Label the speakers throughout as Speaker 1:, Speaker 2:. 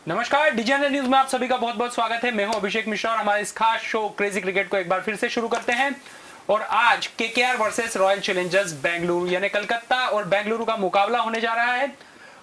Speaker 1: नमस्कार, डीजीएनए न्यूज में आप सभी का बहुत बहुत स्वागत है। मैं हूं अभिषेक मिश्रा और हमारे इस खास शो क्रेजी क्रिकेट को एक बार फिर से शुरू करते हैं। और आज KKR versus royal Challengers Bengaluru यानी कलकत्ता और बेंगलुरु का मुकाबला होने जा रहा है।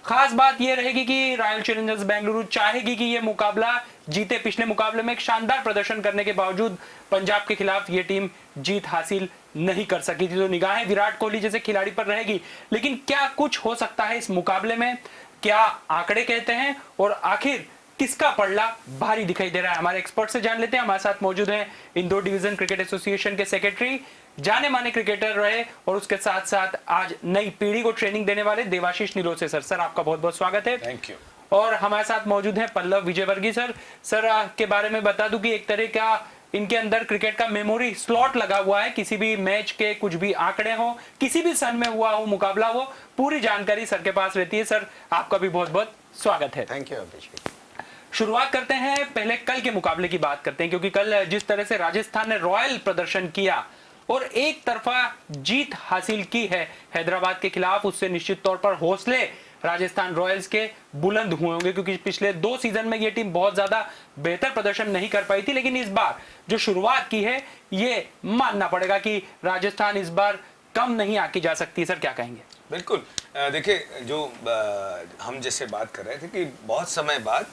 Speaker 1: खास बात यह रहेगी कि रॉयल चैलेंजर्स बेंगलुरु चाहेगी कि यह मुकाबला जीते। पिछले मुकाबले में एक शानदार प्रदर्शन करने के बावजूद पंजाब के खिलाफ यह टीम जीत हासिल नहीं कर सकी थी। तो निगाहें विराट कोहली जैसे खिलाड़ी पर रहेगी, लेकिन क्या कुछ हो सकता है इस मुकाबले में, क्या आंकड़े कहते हैं और आखिर किसका पलड़ा भारी दिखाई दे रहा है, हमारे एक्सपर्ट से जान लेते हैं। हमारे साथ मौजूद हैं इंदौर डिवीजन क्रिकेट एसोसिएशन के सेक्रेटरी, जाने माने क्रिकेटर रहे और उसके साथ साथ आज नई पीढ़ी को ट्रेनिंग देने वाले देवाशीष निरोसे सर। सर आपका बहुत बहुत स्वागत है।
Speaker 2: Thank you.
Speaker 1: और हमारे साथ मौजूद हैं पल्लव विजयवर्गीय सर। सर के बारे में बता दूं कि एक तरह का इनके अंदर क्रिकेट का मेमोरी स्लॉट लगा हुआ है। किसी भी मैच के कुछ भी आंकड़े हो, किसी भी सन में हुआ हो मुकाबला हो, पूरी जानकारी सर के पास रहती है। सर आपका भी बहुत बहुत स्वागत है।
Speaker 2: थैंक यू अभिषेक।
Speaker 1: शुरुआत करते हैं, पहले कल के मुकाबले की बात करते हैं, क्योंकि कल जिस तरह से राजस्थान ने रॉयल प्रदर्शन किया और एक तरफा जीत हासिल की है हैदराबाद के खिलाफ, उससे निश्चित तौर पर हौसले राजस्थान रॉयल्स के बुलंद हुए होंगे, क्योंकि पिछले 2 सीजन में यह टीम बहुत ज्यादा बेहतर प्रदर्शन नहीं कर पाई थी। लेकिन इस बार जो शुरुआत की है, ये मानना पड़ेगा कि राजस्थान इस बार कम नहीं आकी जा सकती। सर क्या कहेंगे?
Speaker 2: बिल्कुल, देखिए जो हम जैसे बात कर रहे थे कि बहुत समय बाद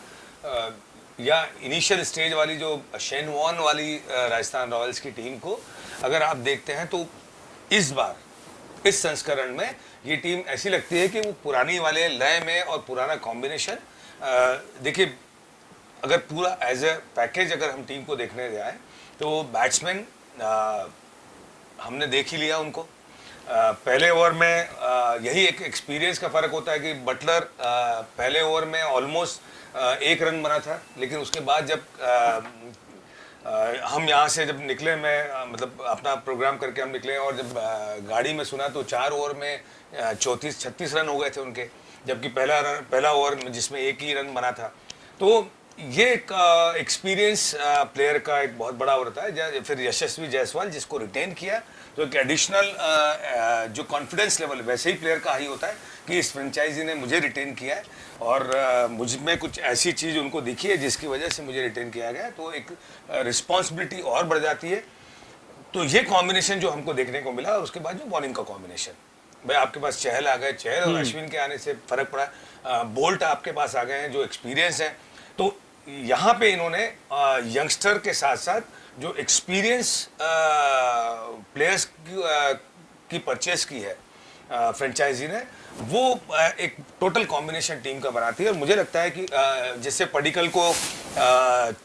Speaker 2: या इनिशियल स्टेज वाली जो शेन वॉर्न वाली राजस्थान रॉयल्स की टीम को अगर आप देखते हैं तो इस बार इस संस्करण में ये टीम ऐसी लगती है कि वो पुरानी वाले लय में और पुराना कॉम्बिनेशन, देखिए अगर पूरा एज ए पैकेज अगर हम टीम को देखने जाए तो बैट्समैन हमने देख ही लिया उनको। पहले ओवर में यही एक एक्सपीरियंस का फ़र्क होता है कि बटलर पहले ओवर में ऑलमोस्ट 1 रन बना था, लेकिन उसके बाद जब हम यहाँ से जब निकले, मैं मतलब अपना प्रोग्राम करके हम निकले और जब गाड़ी में सुना तो 4 ओवर में 34-36 रन हो गए थे उनके, जबकि पहला ओवर जिसमें 1 ही रन बना था। तो ये एक एक्सपीरियंस प्लेयर का एक बहुत बड़ा होता है। फिर यशस्वी जायसवाल जिसको रिटेन किया, तो एक एडिशनल जो कॉन्फिडेंस लेवल वैसे ही प्लेयर का ही होता है कि इस फ्रेंचाइजी ने मुझे रिटेन किया है और मुझ में कुछ ऐसी चीज़ उनको दिखी है जिसकी वजह से मुझे रिटेन किया गया है, तो एक रिस्पॉन्सिबिलिटी और बढ़ जाती है। तो ये कॉम्बिनेशन जो हमको देखने को मिला, और उसके बाद जो बॉलिंग का कॉम्बिनेशन, भाई आपके पास चहल आ गए, चहल और अश्विन के आने से फर्क पड़ा, बोल्ट आपके पास आ गए हैं जो एक्सपीरियंस है। तो यहाँ पे इन्होंने यंगस्टर के साथ साथ जो एक्सपीरियंस प्लेयर्स की परचेस की है फ्रेंचाइजी ने, वो एक टोटल कॉम्बिनेशन टीम का बनाती है। और मुझे लगता है कि जैसे पडिक्कल को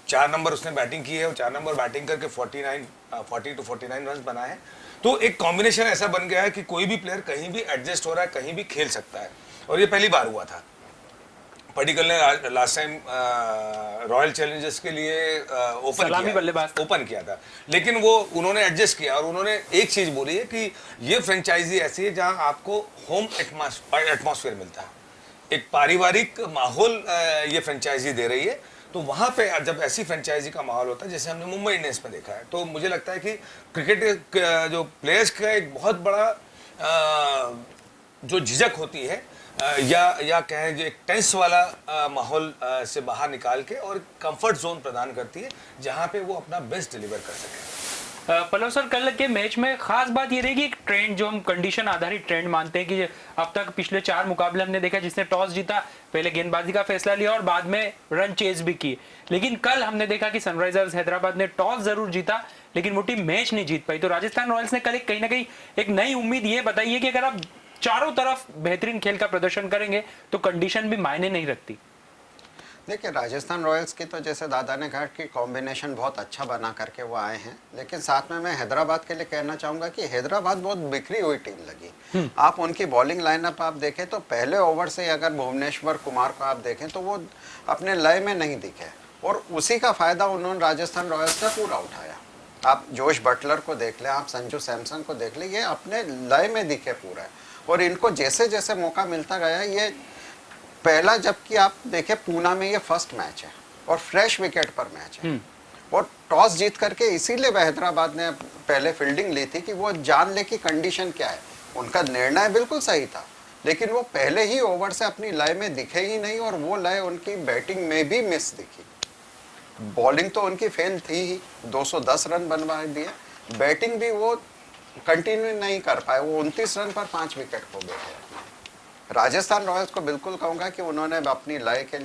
Speaker 2: 4 नंबर उसने बैटिंग की है और 4 नंबर बैटिंग करके 40 to 49 रन बनाए हैं, तो एक कॉम्बिनेशन ऐसा बन गया है कि कोई भी प्लेयर कहीं भी एडजस्ट हो रहा है, कहीं भी खेल सकता है। और ये पहली बार हुआ था। पडिक्कल ने लास्ट टाइम रॉयल चैलेंजर्स के लिए ओपन किया था, लेकिन वो उन्होंने एडजस्ट किया और उन्होंने एक चीज़ बोली है कि ये फ्रेंचाइजी ऐसी है जहां आपको होम एटमॉस्फेयर मिलता है, एक पारिवारिक माहौल ये फ्रेंचाइजी दे रही है। तो वहाँ पे जब ऐसी फ्रेंचाइजी का माहौल होता है जैसे हमने मुंबई इंडियंस में देखा है, तो मुझे लगता है कि क्रिकेट जो प्लेयर्स का एक बहुत बड़ा जो झिझक होती है या कहें जो एक टेंस वाला माहौल से बाहर निकाल के और कंफर्ट जोन प्रदान करती है जहां पे वो अपना बेस्ट डिलीवर कर सके।
Speaker 1: पल्लव सर, कल के मैच में खास बात ये रहेगी एक ट्रेंड जो हम कंडीशन आधारित ट्रेंड मानते हैं कि अब तक पिछले 4 मुकाबले हमने देखा जिसने टॉस जीता, पहले गेंदबाजी का फैसला लिया और बाद में रन चेज भी की। लेकिन कल हमने देखा कि सनराइजर्स हैदराबाद ने टॉस जरूर जीता, लेकिन वो टीम मैच नहीं जीत पाई। तो राजस्थान रॉयल्स ने कल कहीं ना कहीं एक नई उम्मीद ये बताई है कि अगर आप चारों तरफ बेहतरीन खेल का प्रदर्शन करेंगे तो कंडीशन भी मायने नहीं रखती।
Speaker 3: देखिए, राजस्थान रॉयल्स की तो जैसे दादा ने कहा कि कॉम्बिनेशन बहुत अच्छा बना करके वो आए हैं, लेकिन साथ में मैं हैदराबाद के लिए कहना चाहूँगा कि हैदराबाद बहुत बिखरी हुई टीम लगी। आप उनकी बॉलिंग लाइनअप आप देखें तो पहले ओवर से अगर भुवनेश्वर कुमार को आप देखें तो वो अपने लय में नहीं दिखे, और उसी का फ़ायदा उन्होंने राजस्थान रॉयल्स का पूरा उठाया। आप जोश बटलर को देख लें, आप संजू सैमसन को देख लें, ये अपने लय में दिखे पूरा है। और इनको जैसे जैसे मौका मिलता गया, ये पहला जबकि आप देखें पूना में ये फर्स्ट मैच है और फ्रेश विकेट पर मैच है, और टॉस जीत करके इसीलिए हैदराबाद ने पहले फील्डिंग ली थी कि वो जान ले कि कंडीशन क्या है। उनका निर्णय बिल्कुल सही था, लेकिन वो पहले ही ओवर से अपनी लय में दिखे ही नहीं, और वो लय उनकी बैटिंग में भी मिस दिखी। बॉलिंग तो उनकी फेल थी ही, 210 रन बनवा दिए, बैटिंग भी वो कंटिन्यू नहीं कर पाए, वो 29 रन पर 5 विकेट खो गए। राजस्थान रॉयल्स को बिल्कुल कहूँगा कि उन्होंने अपनी लय के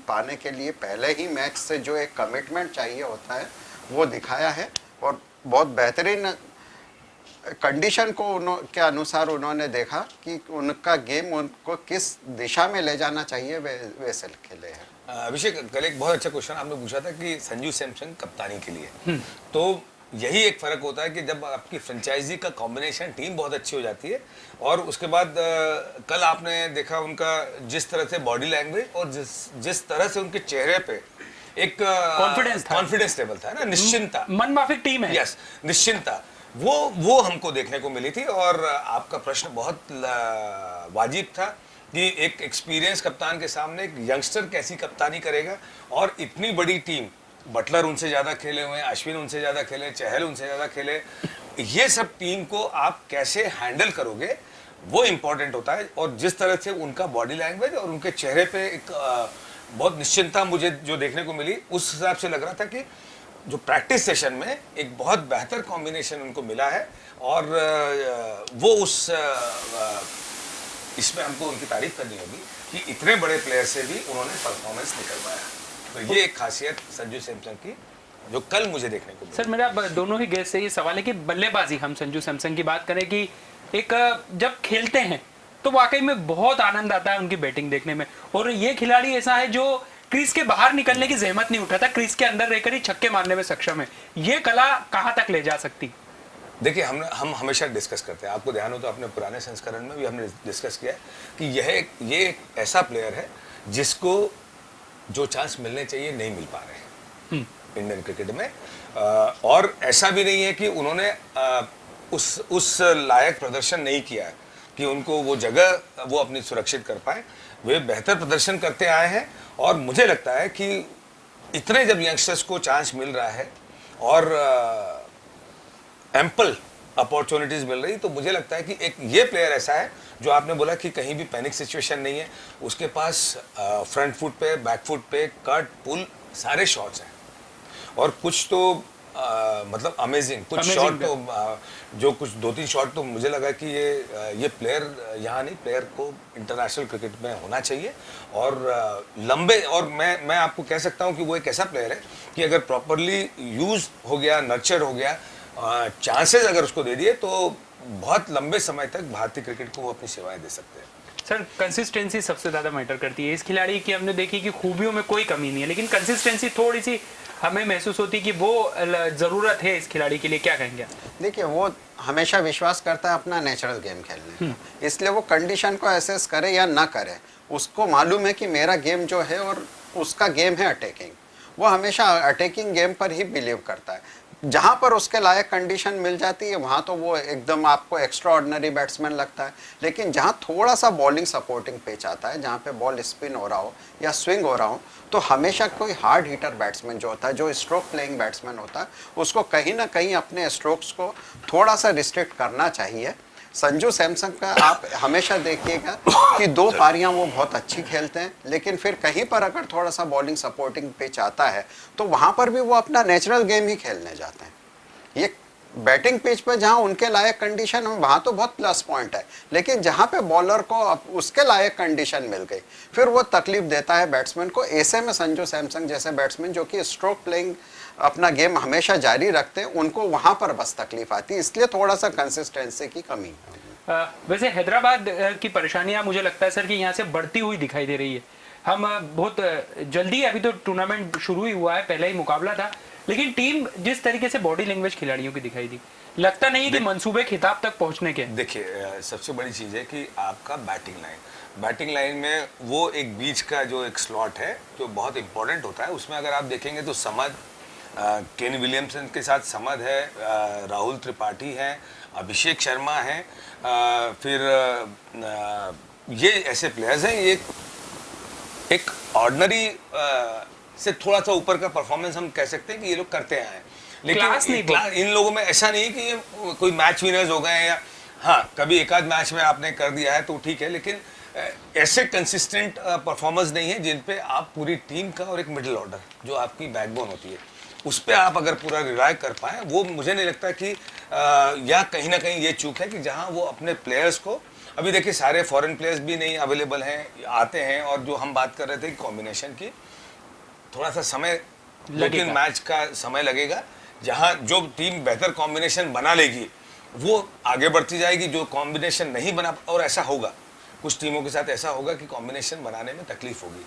Speaker 3: पाने के लिए पहले ही मैच से जो एक कमिटमेंट चाहिए होता है वो दिखाया है, और बहुत बेहतरीन कंडीशन को के अनुसार उन्होंने देखा कि उनका गेम उनको किस दिशा में ले जाना चाहिए, वैसे खेले हैं।
Speaker 2: अभिषेक, कल एक बहुत अच्छा क्वेश्चन आपने पूछा था कि संजू सैमसन कप्तानी के लिए, तो यही एक फर्क होता है कि जब आपकी फ्रेंचाइजी का कॉम्बिनेशन टीम बहुत अच्छी हो जाती है, और उसके बाद कल आपने देखा उनका जिस तरह से बॉडी लैंग्वेज और जिस तरह से उनके चेहरे पे एक कॉन्फिडेंस लेवल था ना, निश्चिंता,
Speaker 1: मन माफिक टीम है,
Speaker 2: यस, निश्चिंता, वो हमको देखने को मिली थी। और आपका प्रश्न बहुत वाजिब था कि एक एक्सपीरियंस कप्तान के सामने एक यंगस्टर कैसी कप्तानी करेगा, और इतनी बड़ी टीम, बटलर उनसे ज़्यादा खेले हुए हैं, अश्विन उनसे ज़्यादा खेले, चहल उनसे ज़्यादा खेले, ये सब टीम को आप कैसे हैंडल करोगे वो इम्पोर्टेंट होता है। और जिस तरह से उनका बॉडी लैंग्वेज और उनके चेहरे पे एक बहुत निश्चिंता मुझे जो देखने को मिली, उस हिसाब से लग रहा था कि जो प्रैक्टिस सेशन में एक बहुत बेहतर कॉम्बिनेशन उनको मिला है, और वो उस इसमें हमको उनकी तारीफ करनी होगी कि इतने बड़े प्लेयर से भी उन्होंने परफॉर्मेंस निकलवाया। तो ये एक खासियत संजू सैमसन की जो कल मुझे देखने को मिली।
Speaker 1: सर, मेरा दोनों ही गेस्ट से ये सवाल है कि बल्लेबाजी, हम संजू सैमसन की बात करें कि एक जब खेलते हैं तो वाकई में बहुत आनंद आता है उनकी बैटिंग देखने में, और ये खिलाड़ी ऐसा है जो क्रीज के बाहर निकलने की जहमत नहीं उठाता, क्रीज के अंदर रहकर ही छक्के मारने में सक्षम है। ये कला कहां तक ले जा सकती?
Speaker 2: देखिए, हम हमेशा डिस्कस करते हैं, आपको ध्यान हो तो अपने पुराने संस्करण में भी हमने डिस्कस किया है कि ये एक ऐसा प्लेयर है जिसको जो चांस मिलने चाहिए नहीं मिल पा रहे हैं इंडियन क्रिकेट में, और ऐसा भी नहीं है कि उन्होंने उस लायक प्रदर्शन नहीं किया है कि उनको वो जगह वो अपनी सुरक्षित कर पाए। वे बेहतर प्रदर्शन करते आए हैं, और मुझे लगता है कि इतने जब यंगस्टर्स को चांस मिल रहा है और एम्पल अपॉर्चुनिटीज मिल रही, तो मुझे लगता है कि एक ये प्लेयर ऐसा है जो आपने बोला कि कहीं भी पैनिक सिचुएशन नहीं है, उसके पास फ्रंट फुट पे, बैक फुट पे, कट, पुल, सारे शॉट्स हैं, और कुछ तो मतलब अमेजिंग, कुछ शॉट तो जो कुछ 2-3 शॉट तो मुझे लगा कि ये प्लेयर यहाँ नहीं, प्लेयर को इंटरनेशनल क्रिकेट में होना चाहिए, और लंबे, और मैं आपको कह सकता हूँ कि वो एक ऐसा प्लेयर है कि अगर प्रॉपरली यूज हो गया, नर्चर हो गया, चांसेस अगर उसको दे दिए तो बहुत लंबे समय तक भारतीय क्रिकेट को वो अपनी सेवाएं दे सकते हैं।
Speaker 1: सर, कंसिस्टेंसी सबसे ज्यादा मैटर करती है इस खिलाड़ी की। हमने देखी कि खूबियों में कोई कमी नहीं है, लेकिन कंसिस्टेंसी थोड़ी सी हमें महसूस होती है कि वो जरूरत है इस खिलाड़ी के लिए। क्या कहेंगे?
Speaker 3: देखिए, वो हमेशा विश्वास करता है अपना नेचुरल गेम खेलने का, इसलिए वो कंडीशन को एसेस करे या ना करे, उसको मालूम है कि मेरा गेम जो है और उसका गेम है अटैकिंग, वो हमेशा अटैकिंग गेम पर ही बिलीव करता है। जहाँ पर उसके लायक कंडीशन मिल जाती है वहाँ तो वो एकदम आपको एक्स्ट्रा ऑर्डिनरी बैट्समैन लगता है, लेकिन जहाँ थोड़ा सा बॉलिंग सपोर्टिंग पिच आता है, जहाँ पे बॉल स्पिन हो रहा हो या स्विंग हो रहा हो, तो हमेशा कोई हार्ड हिटर बैट्समैन जो होता है, जो स्ट्रोक प्लेइंग बैट्समैन होता है, उसको कहीं ना कहीं अपने स्ट्रोक्स को थोड़ा सा रिस्ट्रिक्ट करना चाहिए। संजू सैमसन का आप हमेशा देखिएगा कि 2 पारियां वो बहुत अच्छी खेलते हैं, लेकिन फिर कहीं पर अगर थोड़ा सा बॉलिंग सपोर्टिंग पिच आता है तो वहां पर भी वो अपना नेचुरल गेम ही खेलने जाते हैं। ये बैटिंग पिच पे जहां उनके लायक कंडीशन है वहां तो बहुत प्लस पॉइंट है, लेकिन जहां पे बॉलर को उसके लायक कंडीशन मिल गई फिर वो तकलीफ देता है बैट्समैन को। ऐसे में संजू सैमसन जैसे बैट्समैन जो कि स्ट्रोक प्लेइंग अपना गेम हमेशा जारी रखते हैं, उनको वहां पर बस तकलीफ आती है, इसलिए थोड़ा सा कंसिस्टेंसी की कमी है।
Speaker 1: वैसे हैदराबाद की परेशानियां मुझे लगता है सर कि यहाँ से बढ़ती हुई दिखाई दे रही है। हम बहुत जल्दी, अभी तो टूर्नामेंट शुरू ही हुआ है, पहला ही मुकाबला था, लेकिन टीम जिस तरीके से बॉडी लैंग्वेज खिलाड़ियों की दिखाई दी, लगता नहीं कि मंसूबे खिताब तक पहुंचने के।
Speaker 2: देखिए, सबसे बड़ी चीज़ है कि आपका बैटिंग लाइन में वो एक बीच का जो एक स्लॉट है जो बहुत इंपॉर्टेंट होता है, उसमें अगर आप देखेंगे तो समद, केन विलियमसन के साथ समद है, राहुल त्रिपाठी है, अभिषेक शर्मा है, फिर ये ऐसे प्लेयर्स हैं, ये एक ऑर्डिनरी से थोड़ा सा ऊपर का परफॉर्मेंस हम कह सकते हैं कि ये लोग करते आए हैं, लेकिन इन लोगों में ऐसा नहीं कि ये कोई मैच विनर्स हो गए हैं या हाँ, कभी एक आध मैच में आपने कर दिया है तो ठीक है, लेकिन ऐसे कंसिस्टेंट परफॉर्मेंस नहीं है जिन पे आप पूरी टीम का और एक मिडिल ऑर्डर जो आपकी बैकबोन होती है उस पे आप अगर पूरा रिलाय कर पाए, वो मुझे नहीं लगता कि या कहीं ना कहीं ये चूक है कि जहाँ वो अपने प्लेयर्स को, अभी देखिए सारे फॉरेन प्लेयर्स भी नहीं अवेलेबल हैं, आते हैं, और जो हम बात कर रहे थे कॉम्बिनेशन की, थोड़ा सा समय, 2-3 मैच का समय लगेगा, जहाँ जो टीम बेहतर कॉम्बिनेशन बना लेगी वो आगे बढ़ती जाएगी, जो कॉम्बिनेशन नहीं बना, और ऐसा होगा कुछ टीमों के साथ, ऐसा होगा कि कॉम्बिनेशन बनाने में तकलीफ होगी,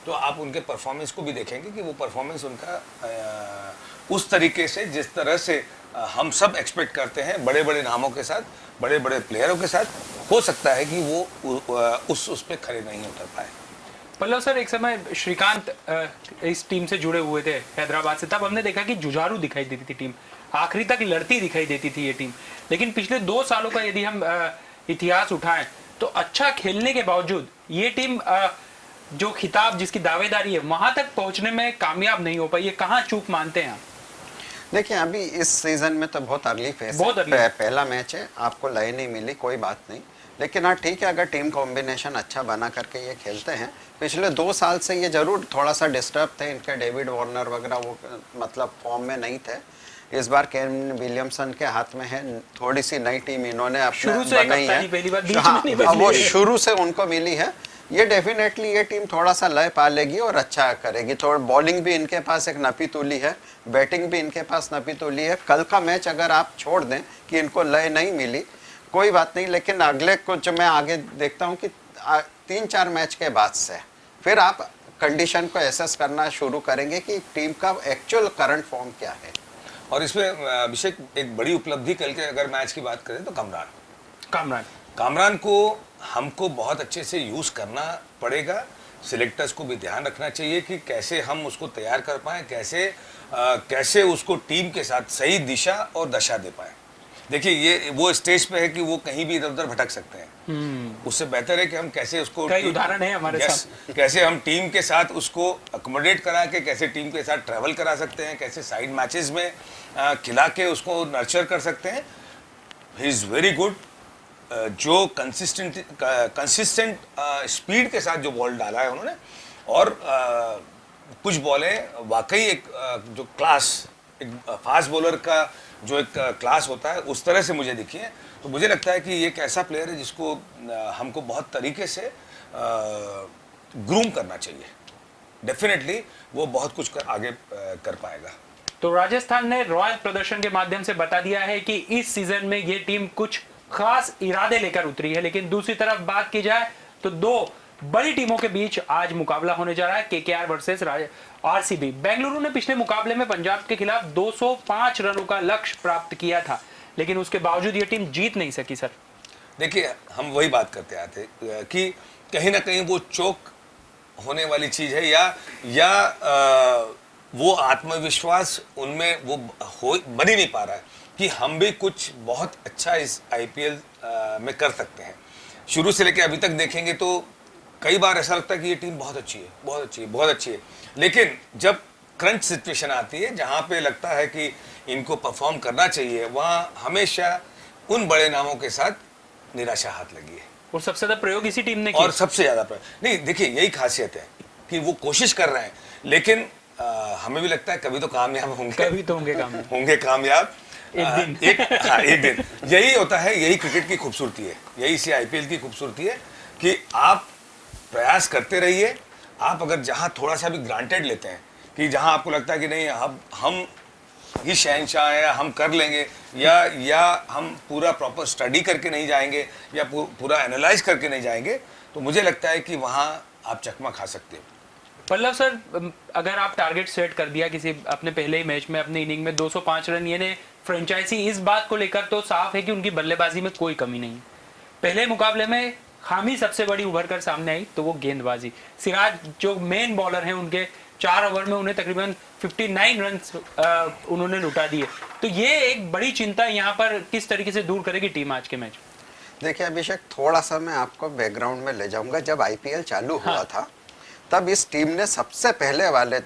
Speaker 2: तो आप उनके परफॉर्मेंस को भी देखेंगे कि वो परफॉर्मेंस उनका उस तरीके से जिस तरह से हम सब एक्सपेक्ट करते हैं बड़े बड़े नामों के साथ, बड़े बड़े प्लेयरों के साथ, हो सकता है कि वो उस पे खड़े नहीं उतर पाए।
Speaker 1: पल्लव सर, एक समय श्रीकांत इस टीम से जुड़े हुए थे हैदराबाद से, तब हमने देखा कि जुझारू दिखाई देती थी टीम, आखिरी तक लड़ती दिखाई देती थी ये टीम, लेकिन पिछले 2 सालों का यदि हम इतिहास उठाएं तो अच्छा खेलने के बावजूद ये टीम जो खिताब जिसकी दावेदारी है वहां तक पहुंचने में कामयाब नहीं हो पाई। ये कहाँ चूक मानते हैं आप?
Speaker 3: देखिए अभी इस सीजन में तो बहुत अर्ली फेस है, पहला मैच है, आपको लय नहीं मिली, कोई बात नहीं, लेकिन हाँ ठीक है, अगर टीम कॉम्बिनेशन अच्छा बना करके ये खेलते हैं। पिछले 2 साल से ये जरूर थोड़ा सा डिस्टर्ब थे, इनके डेविड वार्नर वगैरह वो मतलब फॉर्म में नहीं थे। इस बार केन विलियमसन के हाथ में है, थोड़ी सी नई टीम इन्होंने अपने बनाई है, हाँ वो शुरू से उनको मिली है, ये डेफिनेटली ये टीम थोड़ा सा लय पा लेगी और अच्छा करेगी। थोड़ा बॉलिंग भी इनके पास एक नपी तुली है, बैटिंग भी इनके पास नपी तुली है। कल का मैच अगर आप छोड़ दें कि इनको लय नहीं मिली, कोई बात नहीं, लेकिन अगले कुछ मैं आगे देखता हूँ कि 3-4 मैच के बाद से फिर आप कंडीशन को एसेस करना शुरू करेंगे कि टीम का एक्चुअल करंट फॉर्म क्या है।
Speaker 2: और इसमें अभिषेक एक बड़ी उपलब्धि कल के अगर मैच की बात करें तो कामरान को हमको बहुत अच्छे से यूज़ करना पड़ेगा। सिलेक्टर्स को भी ध्यान रखना चाहिए कि कैसे हम उसको तैयार कर पाएँ, कैसे उसको टीम के साथ सही दिशा और दशा दे पाएँ। देखिए ये वो स्टेज पे है कि वो कहीं भी इधर उधर भटक सकते हैं, उससे बेहतर है कि हम कैसे उसको,
Speaker 1: कई उदाहरण है हमारे साथ,
Speaker 2: कैसे हम टीम के साथ उसको अकोमोडेट करा के कैसे टीम के साथ ट्रैवल करा सकते हैं, कैसे साइड मैचेस में खिला के उसको नर्चर कर सकते हैं। He is very good. जो कंसिस्टेंट स्पीड के साथ जो बॉल डाला है उन्होंने, और कुछ बॉलें वाकई एक जो क्लास, एक फास्ट बॉलर का जो एक क्लास होता है उस तरह से मुझे दिखी है। तो मुझे लगता है कि ये एक ऐसा प्लेयर है जिसको हमको बहुत तरीके से ग्रूम करना चाहिए। डेफिनेटली वो बहुत कुछ आगे कर पाएगा।
Speaker 1: तो राजस्थान ने रॉयल प्रदर्शन के माध्यम से बता दिया है कि इस सीजन में ये टीम कुछ खास इरादे लेकर उतरी है। लेकिन दूसरी तरफ बात की जाए तो 2 बड़ी टीमों के बीच आज मुकाबला होने जा रहा है, केकेआर वर्सेस आरसीबी। बेंगलुरु ने पिछले मुकाबले में पंजाब के खिलाफ 205 रनों का लक्ष्य प्राप्त किया था, लेकिन उसके बावजूद ये टीम जीत नहीं सकी। सर
Speaker 2: देखिए, हम वही बात करते आते कि कहीं ना कहीं वो चोक होने वाली चीज है, या वो आत्मविश्वास उनमें वो बन ही नहीं पा रहा है कि हम भी कुछ बहुत अच्छा इस आईपीएल में कर सकते हैं। शुरू से लेकर अभी तक देखेंगे तो कई बार ऐसा लगता है कि ये टीम बहुत अच्छी है, बहुत अच्छी है, बहुत अच्छी है, लेकिन जब क्रंच सिचुएशन आती है जहाँ पे लगता है कि इनको परफॉर्म करना चाहिए, वहाँ हमेशा उन बड़े नामों के साथ निराशा हाथ लगी है।
Speaker 1: और सबसे ज्यादा प्रयोग इसी टीम ने किया।
Speaker 2: और सबसे ज्यादा प्रयोग नहीं, देखिए यही खासियत है कि वो कोशिश कर रहे हैं, लेकिन हमें भी लगता है कभी तो कामयाब होंगे,
Speaker 1: कभी तो होंगे
Speaker 2: कामयाब
Speaker 1: एक दिन।
Speaker 2: एक दिन। यही होता है, यही क्रिकेट की खूबसूरती है, यही इसी आईपीएल की खूबसूरती है कि आप प्रयास करते रहिए। आप अगर जहां थोड़ा सा भी ग्रांटेड लेते हैं कि जहां आपको लगता है कि नहीं हम ही शहंशाह हैं, हम कर लेंगे, या हम पूरा प्रॉपर स्टडी करके नहीं जाएंगे, या पूरा एनालाइज करके नहीं जाएंगे, तो मुझे लगता है कि वहां आप चकमा खा सकते हो।
Speaker 1: पल्लव सर, अगर आप टारगेट सेट कर दिया किसी अपने पहले ही मैच में, अपनी इनिंग में 205 रन, यानी फ्रेंचाइजी इस बात को लेकर तो साफ है कि उनकी बल्लेबाजी में कोई कमी नहीं है। पहले मुकाबले में खामी सबसे बड़ी उभर कर सामने आई तो वो गेंदबाजी। सिराज जो मेन बॉलर हैं, उनके 4 ओवर में उन्हें तकरीबन 59 रन उन्होंने लुटा दिए। तो ये एक बड़ी चिंता यहाँ पर किस तरीके से दूर करेगी टीम आज के मैच?
Speaker 3: देखिए अभिषेक, थोड़ा सा मैं आपको बैकग्राउंड में ले जाऊंगा। जब आईपीएल चालू हुआ था तब इस टीम ने सबसे पहले वाले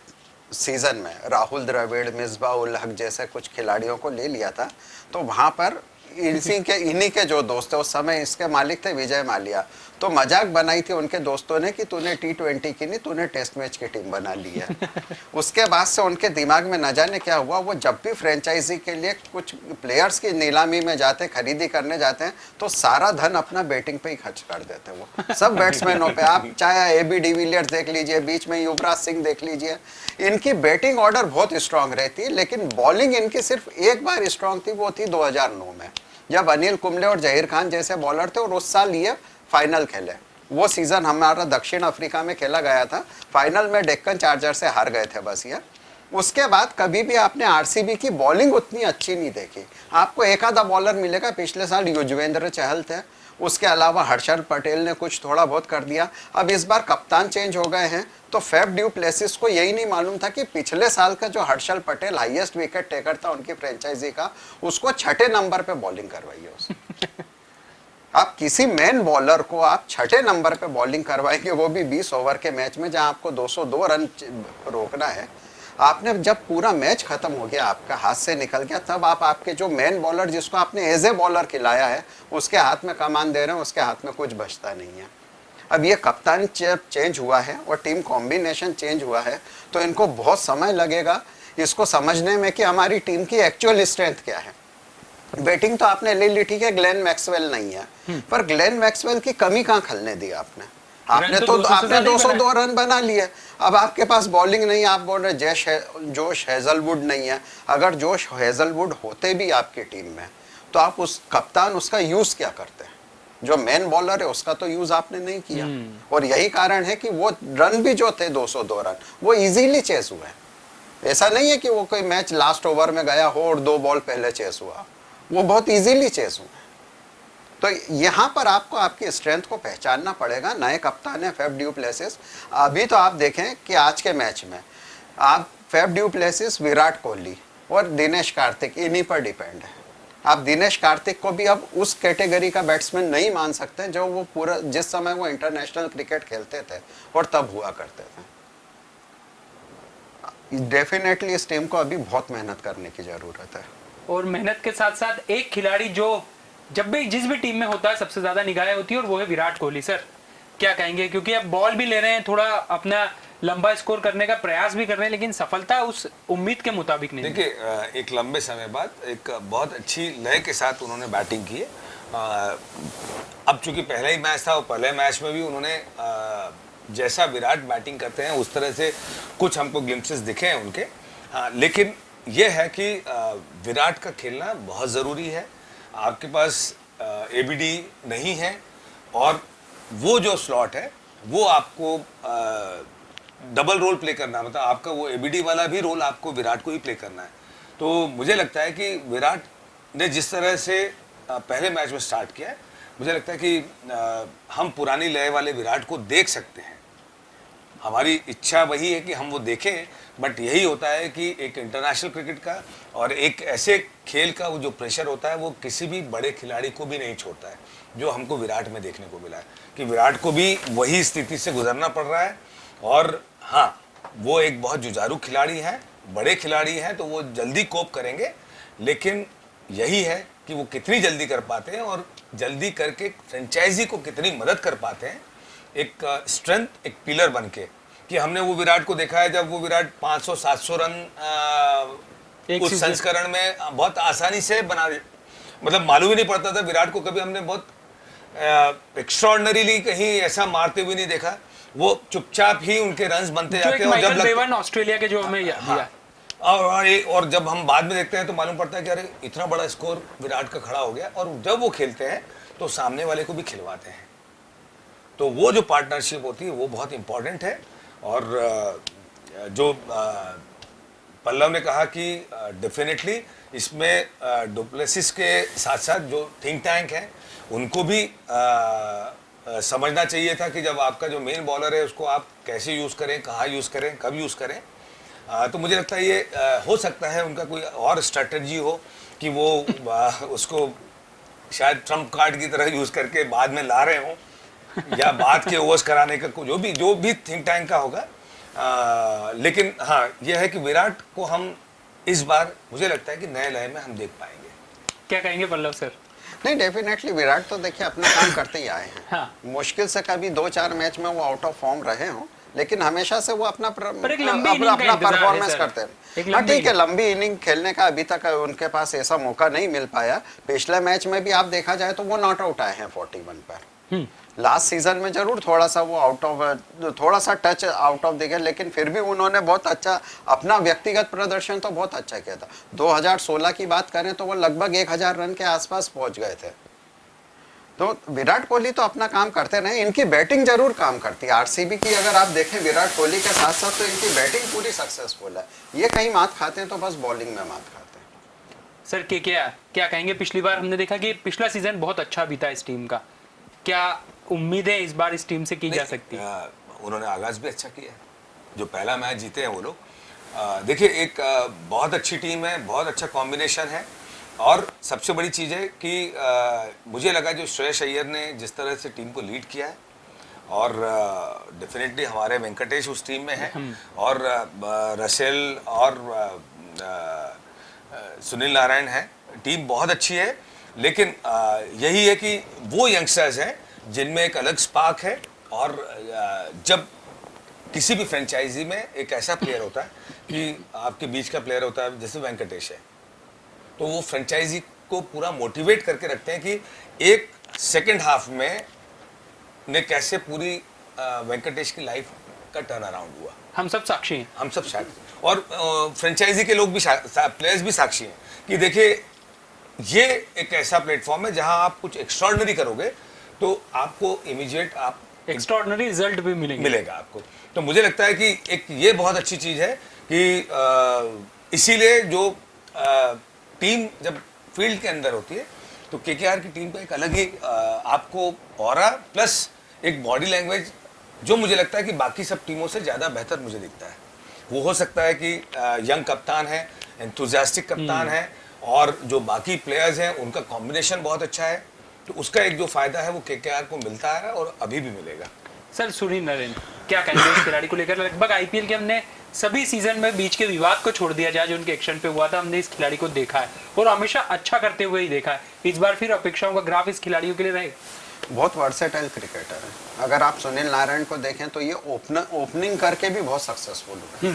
Speaker 3: सीजन में राहुल द्रविड़, मिसबाह उल हक जैसे कुछ खिलाड़ियों को ले लिया था। तो वहाँ पर इन्हीं के जो दोस्त है, उस समय इसके मालिक थे विजय माल्या, तो मजाक बनाई थी उनके दोस्तों ने कि तूने T20 की नहीं, तूने टेस्ट मैच की टीम बना ली है। उसके बाद से उनके दिमाग में न जाने क्या हुआ, वो जब भी फ्रेंचाइजी के लिए कुछ प्लेयर्स की नीलामी में जाते, खरीदी करने जाते हैं, तो सारा धन अपना बैटिंग पे ही खर्च कर देते हैं वो सब बैट्समैनों पे। आप चाहे AB डिविलियर्स देख लीजिए, बीच में युवराज सिंह देख लीजिए, इनकी बैटिंग ऑर्डर बहुत स्ट्रांग रहती है, लेकिन बॉलिंग इनकी सिर्फ एक बार स्ट्रांग थी, वो थी 2009 में, जब अनिल कुंबले और जहीर खान जैसे बॉलर थे, और उस साल ये फाइनल खेले। वो सीजन हमारा दक्षिण अफ्रीका में खेला गया था, फाइनल में डेक्कन चार्जर से हार गए थे बस ये। उसके बाद कभी भी आपने RCB की बॉलिंग उतनी अच्छी नहीं देखी। आपको एक आधा बॉलर मिलेगा, पिछले साल युजवेंद्र चहल थे, उसके अलावा हर्षल पटेल ने कुछ थोड़ा बहुत कर दिया। अब इस बार कप्तान चेंज हो गए हैं, तो फैफ डू प्लेसिस को यही नहीं मालूम था कि पिछले साल का जो Harshal Patel highest wicket taker था उनकी फ्रेंचाइजी का, उसको 6ठे नंबर पे बॉलिंग करवाइए उसने। आप किसी मेन बॉलर को आप 6ठे नंबर पे बॉलिंग करवाएंगे, वो भी 20 ओवर के मैच में जहां आपको 202 रन रोकना है। आपने जब पूरा मैच खत्म हो गया, आपका हाथ से निकल गया, तब आप आपके जो मेन बॉलर जिसको आपने एज ए बॉलर खिलाया है, उसके हाथ में कमान दे रहे हैं, उसके हाथ में कुछ बचता नहीं है। अब ये कप्तान चेंज हुआ है और टीम कॉम्बिनेशन चेंज हुआ है, तो इनको बहुत समय लगेगा इसको समझने में कि हमारी टीम की एक्चुअल स्ट्रेंथ क्या है। बैटिंग तो आपने ले ली, ठीक है, ग्लेन मैक्सवेल नहीं है, पर ग्लेन मैक्सवेल की कमी कहाँ खलने दी आपने? आपने 202 रन बना लिए। अब आपके पास बॉलिंग नहीं, आप बोल रहे जोश हेजलवुड नहीं है। अगर जोश हेजलवुड होते भी आपकी टीम में, तो आप उस कप्तान उसका यूज क्या करते हैं? जो मेन बॉलर है उसका तो यूज आपने नहीं किया, और यही कारण है कि वो रन भी जो थे 202 रन वो इजीली चेस हुए। ऐसा नहीं है कि वो कोई मैच लास्ट ओवर में गया हो और 2 बॉल पहले चेस हुआ, वो बहुत इजीली चेस हुए। तो यहाँ पर आपको आपकी स्ट्रेंथ को पहचानना पड़ेगा। नए कप्तान है फैफ डू प्लेसिस। अभी तो आप देखें कि आज के मैच में आप Faf du Plessis, Virat Kohli और दिनेश कार्तिक, इन्हीं पर डिपेंड है। आप दिनेश कार्तिक को भी अब उस कैटेगरी का बैट्समैन नहीं मान सकते जो वो पूरा जिस समय वो इंटरनेशनल क्रिकेट खेलते थे और तब हुआ करते थे। डेफिनेटली इस टीम को अभी बहुत मेहनत करने की जरूरत है।
Speaker 1: और मेहनत के साथ साथ एक खिलाड़ी जो जब भी जिस भी टीम में होता है सबसे ज्यादा निगाहें होती है, और वो है विराट कोहली। सर क्या कहेंगे, क्योंकि अब बॉल भी ले रहे हैं, थोड़ा अपना लंबा स्कोर करने का प्रयास भी कर रहे हैं, लेकिन सफलता उस उम्मीद के मुताबिक नहीं।
Speaker 2: देखिए, एक लंबे समय बाद एक बहुत अच्छी लय के साथ उन्होंने बैटिंग की है। अब चूंकि पहला ही मैच था और पहले मैच में भी उन्होंने जैसा विराट बैटिंग करते हैं उस तरह से कुछ हमको ग्लिम्पसेस दिखे हैं उनके। लेकिन यह है कि विराट का खेलना बहुत ज़रूरी है। आपके पास ABD नहीं है, और वो जो स्लॉट है वो आपको डबल रोल प्ले करना, मतलब आपका वो ABD वाला भी रोल आपको विराट को ही प्ले करना है। तो मुझे लगता है कि विराट ने जिस तरह से पहले मैच में स्टार्ट किया है, मुझे लगता है कि हम पुरानी लय वाले विराट को देख सकते हैं। हमारी इच्छा वही है कि हम वो देखें, बट यही होता है कि एक इंटरनेशनल क्रिकेट का और एक ऐसे खेल का वो जो प्रेशर होता है वो किसी भी बड़े खिलाड़ी को भी नहीं छोड़ता है, जो हमको विराट में देखने को मिला है कि विराट को भी वही स्थिति से गुजरना पड़ रहा है। और हाँ, वो एक बहुत जुझारू खिलाड़ी है, बड़े खिलाड़ी हैं, तो वो जल्दी कोप करेंगे, लेकिन यही है कि वो कितनी जल्दी कर पाते हैं और जल्दी करके फ्रेंचाइजी को कितनी मदद कर पाते हैं एक स्ट्रेंथ, एक पिलर बन के। कि हमने वो विराट को देखा है जब वो विराट 500-700 रन उस संस्करण में बहुत आसानी से बना, मतलब मालूम ही नहीं पड़ता था विराट को। कभी हमने बहुत एक्स्ट्राऑर्डिनरी कहीं ऐसा मारते हुए नहीं देखा। वो चुपचाप ही उनके रन्स बनते जाते हैं, और जब
Speaker 1: बेवन ऑस्ट्रेलिया के जो हमें दिया,
Speaker 2: और जब हम बाद में देखते हैं तो मालूम पड़ता है कि अरे इतना बड़ा स्कोर विराट का खड़ा हो गया। और जब वो खेलते हैं तो सामने वाले को भी खिलवाते हैं। तो वो जो पार्टनरशिप होती है वो बहुत इंपॉर्टेंट है। और जो पल्लव ने कहा कि डेफिनेटली इसमें डुप्लेसिस के साथ साथ जो थिंक टैंक है उनको भी समझना चाहिए था कि जब आपका जो मेन बॉलर है उसको आप कैसे यूज़ करें, कहाँ यूज़ करें, कब यूज़ करें। तो मुझे लगता है ये हो सकता है उनका कोई और स्ट्रेटजी हो कि वो उसको शायद ट्रम्प कार्ड की तरह यूज़ करके बाद में ला रहे हों, या बाद के ओवर्स कराने का जो भी थिंक टैंक का होगा। लेकिन हाँ, यह है कि विराट को हम इस बार मुझे लगता है कि नए लय में हम देख पाएंगे।
Speaker 1: क्या कहेंगे पल्लव सर?
Speaker 3: नहीं, डेफिनेटली विराट तो देखिए अपना काम करते ही आए हैं।
Speaker 1: हाँ।
Speaker 3: मुश्किल से कभी 2-4 मैच में वो आउट ऑफ फॉर्म रहे हों, लेकिन हमेशा से वो अपना
Speaker 1: पर एक लंबी इनिंग का
Speaker 3: अपना
Speaker 1: इंतजार है
Speaker 3: परफॉर्मेंस
Speaker 1: सर।
Speaker 3: करते
Speaker 1: एक
Speaker 3: हैं। हाँ
Speaker 1: लंबी
Speaker 3: ठीक है,
Speaker 1: इनिंग।
Speaker 3: लंबी इनिंग खेलने का अभी तक उनके पास ऐसा मौका नहीं मिल पाया। पिछले मैच में भी आप देखा जाए तो वो नॉट आउट आए हैं 41 पर। लास्ट सीजन में जरूर थोड़ा सा वो थोड़ा सा टच आउट ऑफ दिखे, लेकिन फिर भी उन्होंने बहुत अच्छा अपना व्यक्तिगत प्रदर्शन तो बहुत अच्छा किया था। 2016 की बात करें तो वो लगभग 1000 रन के आसपास पहुंच गए थे। तो विराट कोहली तो अपना काम करते रहे, इनकी बैटिंग जरूर काम करती है। आरसीबी की अगर आप देखें विराट कोहली के साथ साथ, तो इनकी बैटिंग पूरी सक्सेसफुल है। ये कहीं मात खाते हैं तो बस बॉलिंग में मात खाते हैं।
Speaker 1: सर क्या कहेंगे? पिछली बार हमने देखा कि पिछला सीजन बहुत अच्छा बीता इस टीम का, क्या उम्मीदें इस बार इस टीम से की जा सकती है?
Speaker 2: उन्होंने आगाज भी अच्छा किया है, जो पहला मैच जीते हैं वो लोग। देखिए एक बहुत अच्छी टीम है, बहुत अच्छा कॉम्बिनेशन है, और सबसे बड़ी चीज़ है कि मुझे लगा जो श्रेयस अय्यर ने जिस तरह से टीम को लीड किया है, और डेफिनेटली हमारे वेंकटेश उस टीम में है, और रसेल और सुनील नारायण है। टीम बहुत अच्छी है, लेकिन यही है कि वो यंगस्टर्स हैं जिनमें एक अलग स्पार्क है। और जब किसी भी फ्रेंचाइजी में एक ऐसा प्लेयर होता है कि आपके बीच का प्लेयर होता है, जैसे वेंकटेश है, तो वो फ्रेंचाइजी को पूरा मोटिवेट करके रखते हैं कि एक सेकंड हाफ में ने कैसे पूरी वेंकटेश की लाइफ का टर्न अराउंड हुआ।
Speaker 1: हम सब साक्षी हैं।
Speaker 2: हम सब साक्षी, और फ्रेंचाइजी के लोग भी प्लेयर्स भी साक्षी हैं कि देखिए ये एक ऐसा प्लेटफॉर्म है जहां आप कुछ एक्स्ट्राऑर्डिनरी करोगे तो आपको इमीडिएट आप
Speaker 1: एक्स्ट्राऑर्डिनरी रिजल्ट भी
Speaker 2: मिलेगा आपको। तो मुझे लगता है कि एक ये बहुत अच्छी चीज है कि इसीलिए जो टीम जब फील्ड के अंदर होती है तो केकेआर की टीम का एक अलग ही आपको ऑरा प्लस एक बॉडी लैंग्वेज, जो मुझे लगता है कि बाकी सब टीमों से ज़्यादा बेहतर मुझे दिखता है। वो हो सकता है कि यंग कप्तान है, एंथुजियास्टिक कप्तान है, और जो बाकी प्लेयर्स हैं उनका कॉम्बिनेशन बहुत अच्छा है, तो उसका एक जो फायदा है वो केकेआर को मिलता है और अभी भी मिलेगा।
Speaker 1: सर सुनील नारायण, क्या कहेंगे इस खिलाड़ी को लेकर? लगभग आईपीएल के हमने सभी सीजन में बीच के विवाद को छोड़ दिया जाए जो उनके एक्शन पे हुआ था, हमने इस खिलाड़ी को देखा है और हमेशा अच्छा करते हुए ही देखा है। इस बार फिर अपेक्षाओं का ग्राफ इस खिलाड़ियों के लिए रहे।
Speaker 3: बहुत वर्सेटाइल क्रिकेटर है। अगर आप सुनील नारायण को देखें तो ये ओपनिंग करके भी बहुत सक्सेसफुल हुए,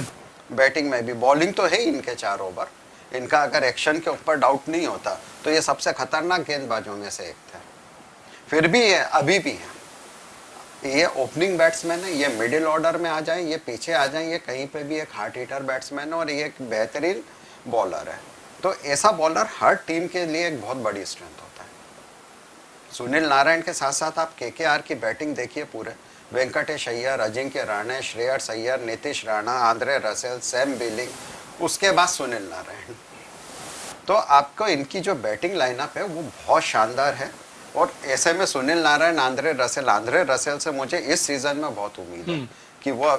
Speaker 3: बैटिंग में भी। बॉलिंग तो है ही इनके 4 ओवर, इनका अगर एक्शन के ऊपर डाउट नहीं होता तो ये सबसे खतरनाक गेंदबाजों में से एक थे। फिर भी ये अभी भी है, ये ओपनिंग बैट्समैन है, ये मिडिल ऑर्डर में आ जाए, ये पीछे आ जाए, ये कहीं पे भी एक हार्ड हिटर बैट्समैन है और ये एक बेहतरीन बॉलर है। तो ऐसा बॉलर हर टीम के लिए एक बहुत बड़ी स्ट्रेंथ होता है। सुनील नारायण के साथ साथ आप केकेआर की बैटिंग देखिए पूरे, Venkatesh Iyer, Ajinkya Rane, Shreyas Iyer, Nitish Rana, Andre Russell, Sam billing, उसके बाद सुनील नारायण। तो आपको इनकी जो बैटिंग लाइनअप है वो बहुत शानदार है, और ऐसे में सुनील नारायण, आंद्रे रसेल से मुझे इस सीजन में बहुत उम्मीद है कि वो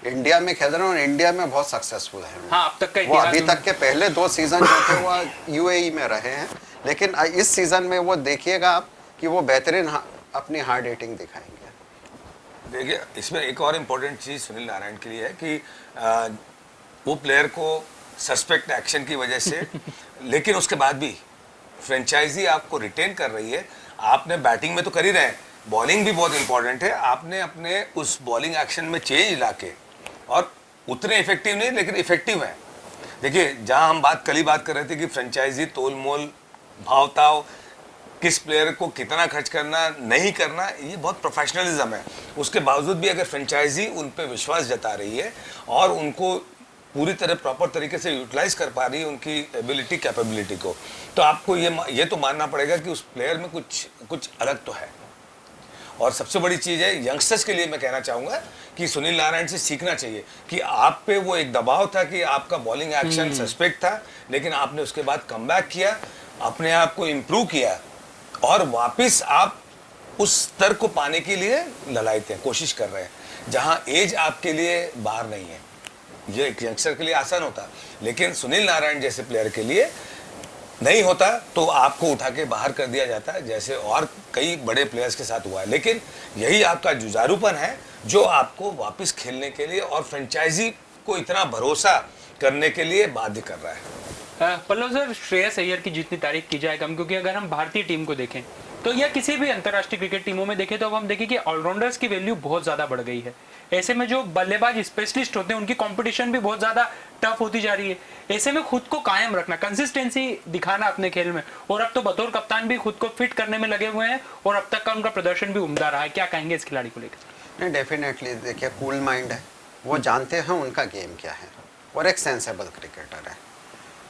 Speaker 3: इंडिया में खेल रहे हैं और इंडिया में बहुत सक्सेसफुल है।
Speaker 1: हाँ, अब तक का
Speaker 3: वो अभी तक के पहले 2 सीजन जो थे वो यूएई में रहे हैं, लेकिन इस सीजन में वो देखिएगा आप कि वो बेहतरीन अपनी हार्ड हिटिंग दिखाएंगे।
Speaker 2: देखिए इसमें एक और इम्पोर्टेंट चीज़ सुनील नारायण के लिए है कि वो प्लेयर को सस्पेक्ट एक्शन की वजह से लेकिन उसके बाद भी फ्रेंचाइजी आपको रिटेन कर रही है। आपने बैटिंग में तो कर ही रहे हैं, बॉलिंग भी बहुत इंपॉर्टेंट है। आपने अपने उस बॉलिंग एक्शन में चेंज लाके, और उतने इफेक्टिव नहीं लेकिन इफेक्टिव है। देखिए जहां हम कल ही बात कर रहे थे कि फ्रेंचाइजी तोल मोल भावताव, किस प्लेयर को कितना खर्च करना नहीं करना, ये बहुत प्रोफेशनलिज्म है। उसके बावजूद भी अगर फ्रेंचाइजी उन पर विश्वास जता रही है और उनको पूरी तरह प्रॉपर तरीके से यूटिलाइज कर पा रही है उनकी एबिलिटी कैपेबिलिटी को, तो आपको ये तो मानना पड़ेगा कि उस प्लेयर में कुछ अलग तो है। और सबसे बड़ी चीज़ है, यंगस्टर्स के लिए मैं कहना चाहूँगा कि सुनील नारायण से सीखना चाहिए कि आप पे वो एक दबाव था कि आपका बॉलिंग एक्शन सस्पेक्ट था, लेकिन आपने उसके बाद कमबैक किया, अपने आप को इम्प्रूव किया और वापस आप उस स्तर को पाने के लिए ललायते हैं, कोशिश कर रहे हैं, जहाँ एज आपके लिए बाहर नहीं है। ये एक यंगस्टर के लिए आसान होता, लेकिन सुनील नारायण जैसे प्लेयर के लिए नहीं होता, तो आपको उठा के बाहर कर दिया जाता है, जैसे और कई बड़े प्लेयर्स के साथ हुआ है। लेकिन यही आपका जुझारूपन है जो आपको वापस खेलने के लिए और फ्रेंचाइजी को इतना भरोसा करने के लिए बाध्य कर रहा है।
Speaker 1: पल्लव सर, श्रेयस अय्यर की जितनी तारीफ की जाए कम, क्योंकि अगर हम भारतीय टीम को देखें तो या किसी भी अंतर्राष्ट्रीय क्रिकेट टीमों में देखें तो अब हम देखें कि ऑलराउंडर्स की वैल्यू बहुत ज्यादा बढ़ गई है। ऐसे में जो बल्लेबाज स्पेशलिस्ट होते हैं उनकी कंपटीशन भी बहुत ज्यादा टफ होती जा रही है। ऐसे में खुद को कायम रखना, कंसिस्टेंसी दिखाना अपने खेल में, और अब तो बतौर कप्तान भी खुद को फिट करने में लगे हुए हैं और अब तक का उनका प्रदर्शन भी उम्दा रहा है। क्या कहेंगे इस खिलाड़ी को लेकर?
Speaker 3: नहीं, डेफिनेटली देखिए, कूल माइंड है, वो जानते हैं उनका गेम क्या है और एक सेंसेबल क्रिकेटर है।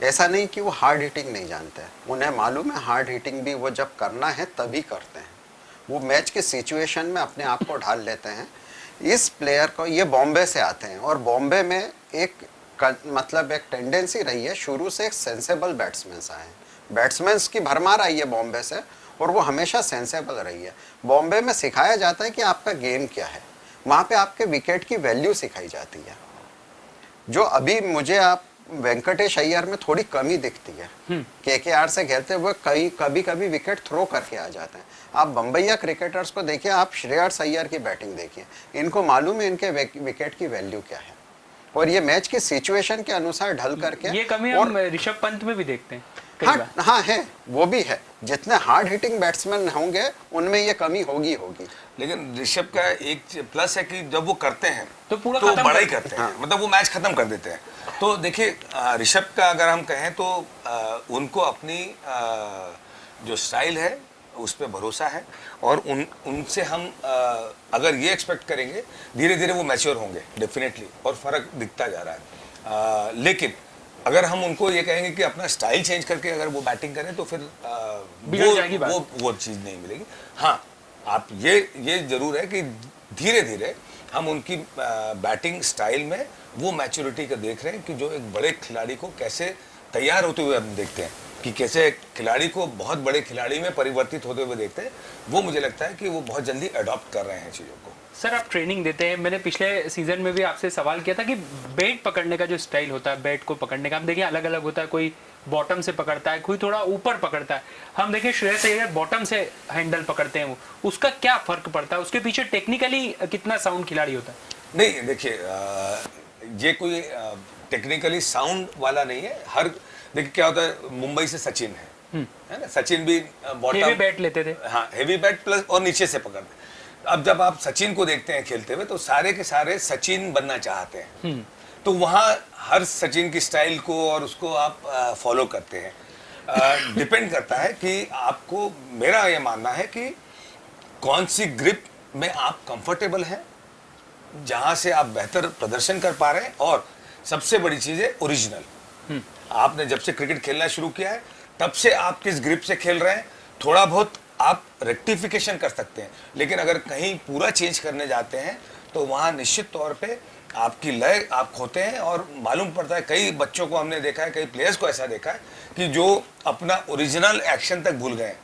Speaker 3: ऐसा नहीं कि वो हार्ड हिटिंग नहीं जानते हैं, उन्हें मालूम है हार्ड हिटिंग भी वो जब करना है तभी करते हैं। वो मैच के सिचुएशन में अपने आप को ढाल लेते हैं। इस प्लेयर को, ये बॉम्बे से आते हैं और बॉम्बे में एक मतलब एक टेंडेंसी रही है शुरू से, एक सेंसेबल बैट्समैन आए हैं, बैट्समैन की भरमार आई है बॉम्बे से और वो हमेशा सेंसेबल रही है। बॉम्बे में सिखाया जाता है कि आपका गेम क्या है, वहाँ पे आपके विकेट की वैल्यू सिखाई जाती है, जो अभी मुझे आप वेंकटेश अय्यर में थोड़ी कमी दिखती है। केकेआर से खेलते हुए कभी कभी विकेट थ्रो करके आ जाते हैं। आप बम्बईया क्रिकेटर्स को देखिए, आप श्रेयस अय्यर की बैटिंग देखिए, इनको मालूम है इनके विकेट की वैल्यू क्या है और ये मैच की सिचुएशन के अनुसार ढल करके।
Speaker 1: ये कमी हम ऋषभ पंत में भी देखते हैं।
Speaker 3: हाँ है, वो भी है। जितने हार्ड हिटिंग बैट्समैन होंगे उनमें ये कमी होगी।
Speaker 2: लेकिन ऋषभ का एक प्लस है कि जब वो करते हैं
Speaker 1: तो पूरा
Speaker 2: तो
Speaker 1: खत्म
Speaker 2: बड़ा ही
Speaker 1: कर-
Speaker 2: करते हैं, मतलब वो मैच खत्म कर देते हैं। तो देखिए, ऋषभ का अगर हम कहें तो उनको अपनी जो स्टाइल है उस पर भरोसा है और उनसे हम अगर ये एक्सपेक्ट करेंगे, धीरे धीरे वो मैच्योर होंगे डेफिनेटली और फर्क दिखता जा रहा है। लेकिन अगर हम उनको ये कहेंगे कि अपना स्टाइल चेंज करके अगर वो बैटिंग करें तो फिर
Speaker 1: बिगड़ जाएगी बात।
Speaker 2: वो चीज़ नहीं मिलेगी। हाँ, आप ये जरूर है कि धीरे धीरे हम उनकी बैटिंग स्टाइल में वो मैच्योरिटी का देख रहे हैं कि जो एक बड़े खिलाड़ी को कैसे तैयार होते हुए हम देखते हैं, कि कैसे खिलाड़ी को बहुत बड़े खिलाड़ी में परिवर्तित होते हुए देखते हैं। वो मुझे लगता है कि वो बहुत जल्दी अडॉप्ट कर रहे हैं चीज़ों को।
Speaker 1: सर, आप ट्रेनिंग देते हैं, मैंने पिछले सीजन में भी आपसे सवाल किया था कि बैट पकड़ने का जो स्टाइल होता है, बैट को पकड़ने का, हम देखिए अलग अलग होता है। कोई बॉटम से पकड़ता है, कोई थोड़ा ऊपर पकड़ता है। हम देखिए श्रेयस अय्यर बॉटम से हैंडल पकड़ते हैं, वो उसका क्या फर्क पड़ता है? उसके पीछे टेक्निकली कितना साउंड खिलाड़ी होता है?
Speaker 2: नहीं, देखिए, ये कोई टेक्निकली साउंड वाला नहीं है। देखिए क्या होता है, मुंबई से सचिन है ना, सचिन भी बॉटम
Speaker 1: हेवी बैट लेते थे।
Speaker 2: हाँ, हेवी बैट प्लस और नीचे से पकड़ते। अब जब आप सचिन को देखते हैं खेलते हुए तो सारे के सारे सचिन बनना चाहते हैं, तो वहाँ हर सचिन की स्टाइल को और उसको आप फॉलो करते हैं। डिपेंड करता है कि आपको, मेरा ये मानना है कि कौन सी ग्रिप में आप कंफर्टेबल हैं, जहाँ से आप बेहतर प्रदर्शन कर पा रहे हैं, और सबसे बड़ी चीज़ है ओरिजिनल। आपने जब से क्रिकेट खेलना शुरू किया है तब से आप किस ग्रिप से खेल रहे हैं, थोड़ा बहुत आप रेक्टिफिकेशन कर सकते हैं, लेकिन अगर कहीं पूरा चेंज करने जाते हैं तो वहाँ निश्चित तौर पे आपकी लय आप खोते हैं। और मालूम पड़ता है, कई बच्चों को हमने देखा है, कई प्लेयर्स को ऐसा देखा है कि जो अपना ओरिजिनल एक्शन तक भूल गए।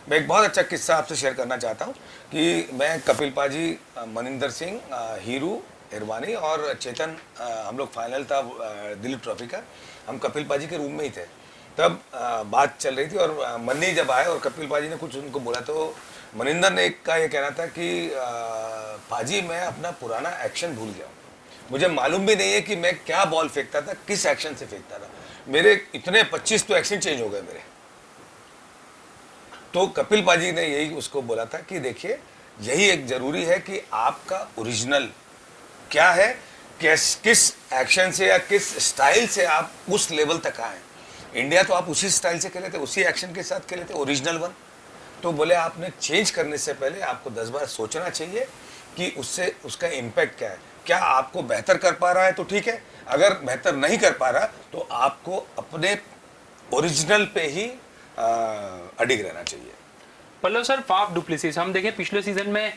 Speaker 2: मैं एक बहुत अच्छा किस्सा आपसे शेयर करना चाहता हूँ कि मैं, कपिल पाजी, मनिंदर सिंह, हीरू हिरवानी और चेतन, हम लोग फाइनल था दिलीप ट्रॉफी का, हम कपिल पाजी के रूम में ही थे। तब बात चल रही थी और मन्नी जब आए और कपिल पाजी ने कुछ उनको बोला तो मनिंदर ने का ये कहना था कि पाजी, मैं अपना पुराना एक्शन भूल गया हूँ, मुझे मालूम भी नहीं है कि मैं क्या बॉल फेंकता था, किस एक्शन से फेंकता था, मेरे इतने 25 तो एक्शन चेंज हो गए मेरे। तो कपिल पाजी ने यही उसको बोला था कि देखिए, यही एक जरूरी है कि आपका ओरिजिनल क्या है, किस एक्शन से या किस स्टाइल से आप उस लेवल तक आए। इंडिया तो आप उसी स्टाइल से खेले थे, उसी एक्शन के साथ खेले थे, ओरिजिनल वन। तो बोले आपने चेंज करने से पहले आपको 10 बार सोचना चाहिए कि उससे उसका इम्पैक्ट क्या है। क्या आपको बेहतर कर पा रहा है तो ठीक है, अगर बेहतर नहीं कर पा रहा तो आपको अपने ओरिजिनल पे ही अडिग रहना चाहिए।
Speaker 1: पल्लव सर, फाफ डुप्लेसिस हम देखें पिछले सीजन में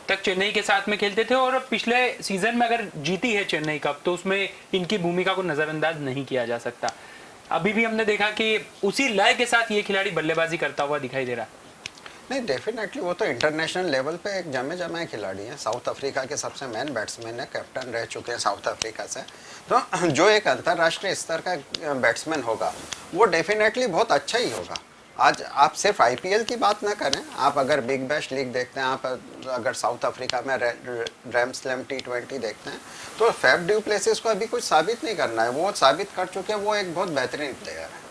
Speaker 1: तक चेन्नई के साथ में खेलते थे और पिछले सीजन में अगर जीती है चेन्नई कप तो उसमें इनकी भूमिका को नजरअंदाज नहीं किया जा सकता। अभी भी हमने देखा कि उसी लय के साथ ये खिलाड़ी बल्लेबाजी करता हुआ दिखाई दे रहा है।
Speaker 3: नहीं, डेफिनेटली वो तो इंटरनेशनल लेवल पे एक जमे जमाए खिलाड़ी हैं। साउथ अफ्रीका के सबसे मेन बैट्समैन है, कैप्टन रह चुके हैं साउथ अफ्रीका से। तो जो एक अंतर्राष्ट्रीय स्तर का बैट्समैन होगा वो डेफिनेटली बहुत अच्छा ही होगा। आज आप सिर्फ आईपीएल की बात ना करें, आप अगर बिग बैश लीग देखते हैं, आप अगर साउथ अफ्रीका में रैम स्लैम T20 देखते हैं, तो फैफ डुप्लेसिस को अभी कुछ साबित नहीं करना है, वो साबित कर चुके हैं, वो एक बहुत बेहतरीन प्लेयर है।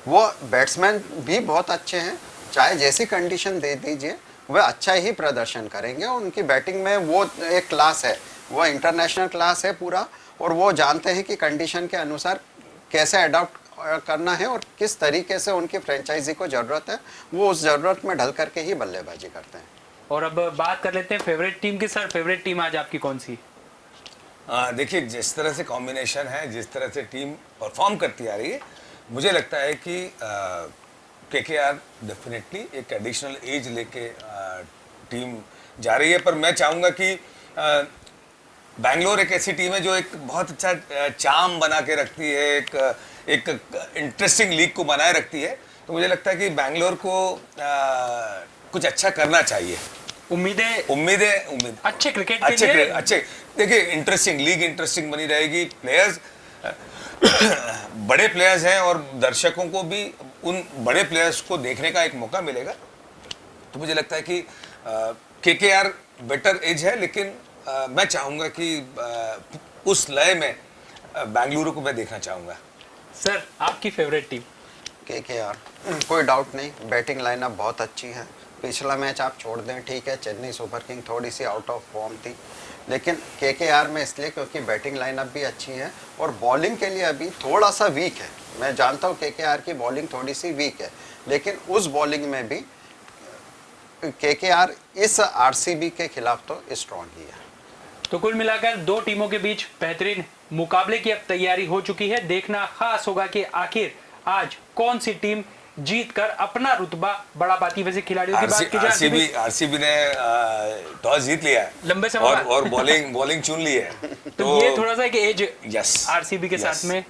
Speaker 3: वो बैट्समैन भी बहुत अच्छे हैं, चाहे जैसी कंडीशन दे दीजिए वह अच्छा ही प्रदर्शन करेंगे। उनकी बैटिंग में वो एक क्लास है, वो इंटरनेशनल क्लास है पूरा, और वो जानते हैं कि कंडीशन के अनुसार कैसे अडॉप्ट करना है और किस तरीके से उनकी फ्रेंचाइजी को ज़रूरत है, वो उस ज़रूरत में ढल करके ही बल्लेबाजी करते हैं।
Speaker 1: और अब बात कर लेते हैं फेवरेट टीम की। सर, फेवरेट टीम आज आपकी कौन सी?
Speaker 2: देखिए, जिस तरह से कॉम्बिनेशन है, जिस तरह से टीम परफॉर्म करती आ रही है, मुझे लगता है कि केकेआर डेफिनेटली एक एडिशनल एज लेके टीम जा रही है। पर मैं चाहूँगा कि बैंगलोर एक ऐसी टीम है जो एक बहुत अच्छा चार्म बना के रखती है, एक इंटरेस्टिंग लीग को बनाए रखती है। तो मुझे लगता है कि बैंगलोर को कुछ अच्छा करना चाहिए।
Speaker 1: उम्मीद अच्छे क्रिकेट के लिए।
Speaker 2: अच्छे देखिए, इंटरेस्टिंग लीग, इंटरेस्टिंग बनी रहेगी। प्लेयर्स बड़े प्लेयर्स हैं और दर्शकों को भी उन बड़े प्लेयर्स को देखने का एक मौका मिलेगा। तो मुझे लगता है कि केकेआर बेटर एज है, लेकिन मैं चाहूँगा कि उस लय में बेंगलुरु को मैं देखना चाहूँगा।
Speaker 1: सर, आपकी फेवरेट टीम?
Speaker 3: केकेआर, कोई डाउट नहीं, बैटिंग लाइनअप बहुत अच्छी है। पिछला मैच आप छोड़ दें, ठीक है, चेन्नई सुपर किंग थोड़ी सी आउट ऑफ फॉर्म थी, लेकिन केकेआर में इसलिए क्योंकि बैटिंग लाइनअप भी अच्छी है और बॉलिंग के लिए अभी थोड़ा सा वीक है। मैं जानता हूँ केकेआर की बॉलिंग थोड़ी सी वीक है, लेकिन उस बॉलिंग में भी केकेआर इस आरसीबी के खिलाफ तो स्ट्रॉन्ग ही है।
Speaker 1: तो कुल मिलाकर दो टीमों के बीच बेहतरीन मुकाबले की अब तैयारी हो चुकी है। देखना खास होगा कि आखिर आज कौन सी टीम जीतकर अपना रुतबा बढ़ा पाती। वैसे खिलाड़ियों की बात की जाए,
Speaker 2: आरसीबी ने टॉस जीत लिया है
Speaker 1: लंबे समय
Speaker 2: और बॉलिंग चुन ली है।
Speaker 1: तो ये थोड़ा सा एक एज
Speaker 2: यस
Speaker 1: आरसीबी के साथ में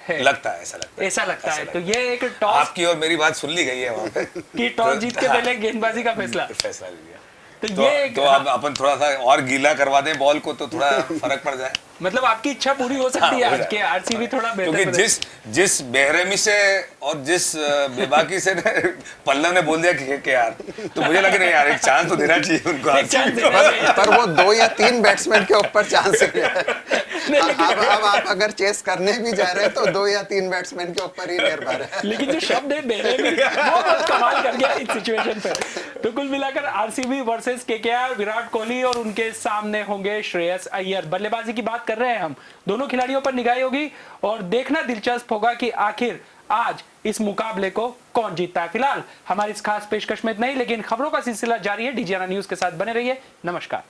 Speaker 1: है।
Speaker 2: लगता है, ऐसा लगता है।
Speaker 1: तो ये एक टॉस,
Speaker 2: आपकी और मेरी बात सुन ली गई है वहाँ पे
Speaker 1: कि टॉस जीत के पहले गेंदबाजी का फैसला
Speaker 2: लिया।
Speaker 1: तो ये
Speaker 2: तो अब अपन थोड़ा सा और गीला करवा दें बॉल को तो थोड़ा फर्क पड़ जाए।
Speaker 1: मतलब आपकी इच्छा पूरी हो सकती है आज के आरसीबी थोड़ा बेहतर,
Speaker 2: क्योंकि जिस बेरहमी से और जिस बेबाकी से पल्लव ने बोल दिया कि यार, तो मुझे लग रहा है यार एक चांस तो देना चाहिए उनको।
Speaker 3: पर वो 2 या 3 बैट्समैन के ऊपर चांस है। अब आप अगर चेस करने भी जा रहे हैं तो 2 या 3 बैट्समैन के ऊपर ही निर्भर है।
Speaker 1: लेकिन जो शब्द है बेरहमी, वो बहुत कमाल कर गया इस सिचुएशन पे। तो कुल मिलाकर RCB versus KKR, Virat Kohli और उनके सामने होंगे श्रेयस अय्यर। बल्लेबाजी की बात कर रहे हैं हम, दोनों खिलाड़ियों पर निगाह होगी और देखना दिलचस्प होगा कि आखिर आज इस मुकाबले को कौन जीतता है। फिलहाल हमारी इस खास पेशकश में नहीं, लेकिन खबरों का सिलसिला जारी है। डीजीआरएन न्यूज के साथ बने रहिए। नमस्कार।